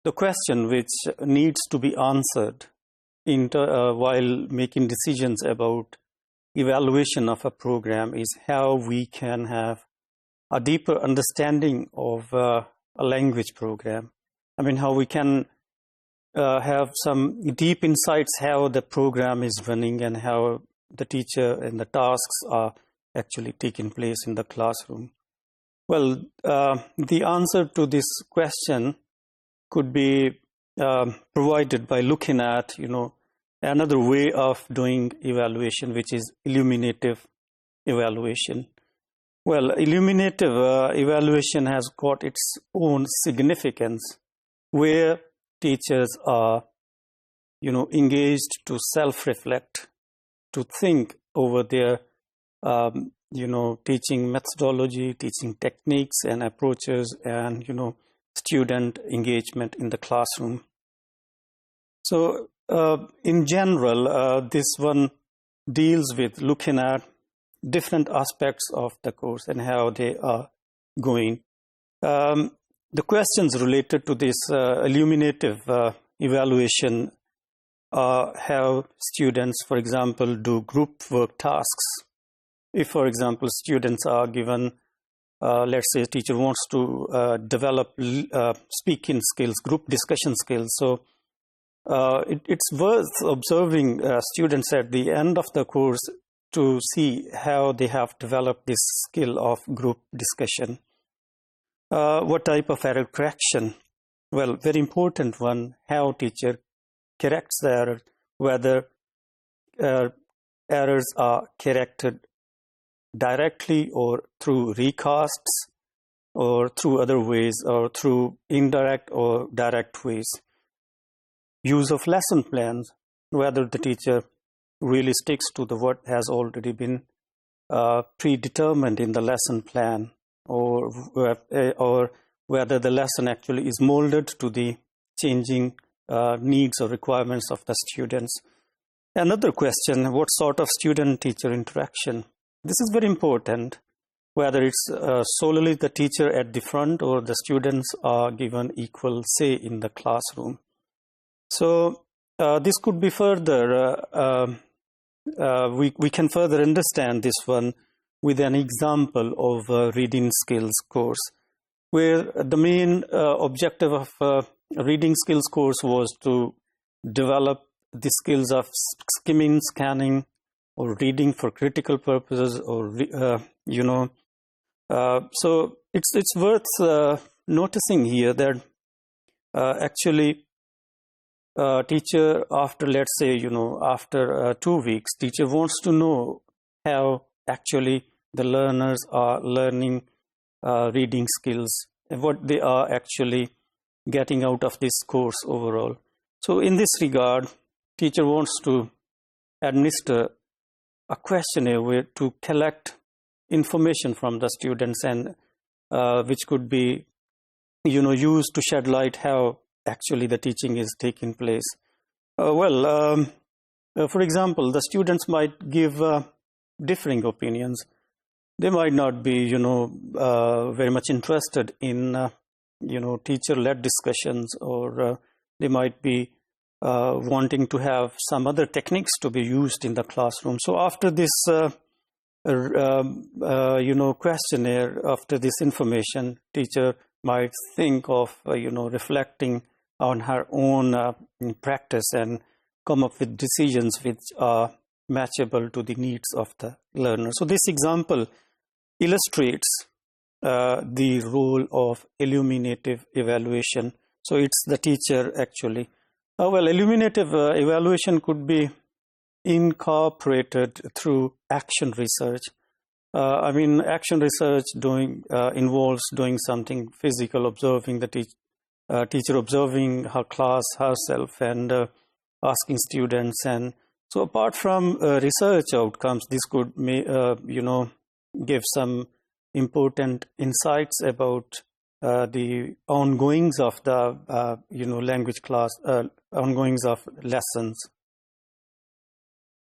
the question which needs to be answered while making decisions about evaluation of a program is how we can have a deeper understanding of a language program. I mean, how we can have some deep insights how the program is running and how the teacher and the tasks are actually taking place in the classroom. Well, the answer to this question could be provided by looking at, another way of doing evaluation, which is illuminative evaluation. Well, illuminative evaluation has got its own significance, where teachers are, engaged to self-reflect, to think over their, teaching methodology, teaching techniques and approaches, and, student engagement in the classroom. So, in general, this one deals with looking at different aspects of the course and how they are going. The questions related to this illuminative evaluation how students, for example, do group work tasks. If, for example, students are given, let's say a teacher wants to develop speaking skills, group discussion skills. So it's worth observing students at the end of the course to see how they have developed this skill of group discussion. What type of error correction? Well, very important one, how teacher corrects the error, whether errors are corrected directly or through recasts or through other ways or through indirect or direct ways. Use of lesson plans, whether the teacher really sticks to what has already been predetermined in the lesson plan, or whether the lesson actually is molded to the changing needs or requirements of the students. Another question, what sort of student-teacher interaction? This is very important, whether it's solely the teacher at the front or the students are given equal say in the classroom. So this could be further, we can further understand this one with an example of a reading skills course, where the main objective of a reading skills course was to develop the skills of skimming, scanning, or reading for critical purposes, or so it's worth noticing here that actually teacher, after, let's say, after 2 weeks, teacher wants to know how actually the learners are learning reading skills and what they are actually getting out of this course overall. So in this regard, teacher wants to administer a questionnaire to collect information from the students, and which could be used to shed light how actually the teaching is taking place. For example, the students might give differing opinions. They might not be very much interested in teacher-led discussions, or they might be wanting to have some other techniques to be used in the classroom. So after this questionnaire, after this information, teacher might think of reflecting on her own practice and come up with decisions which are matchable to the needs of the learner. So this example illustrates the role of illuminative evaluation. So it's the teacher actually. Illuminative evaluation could be incorporated through action research. Action research involves doing something physical, observing the teacher observing her class herself and asking students. And so apart from research outcomes, this could give some important insights about the ongoings of the language class, ongoings of lessons.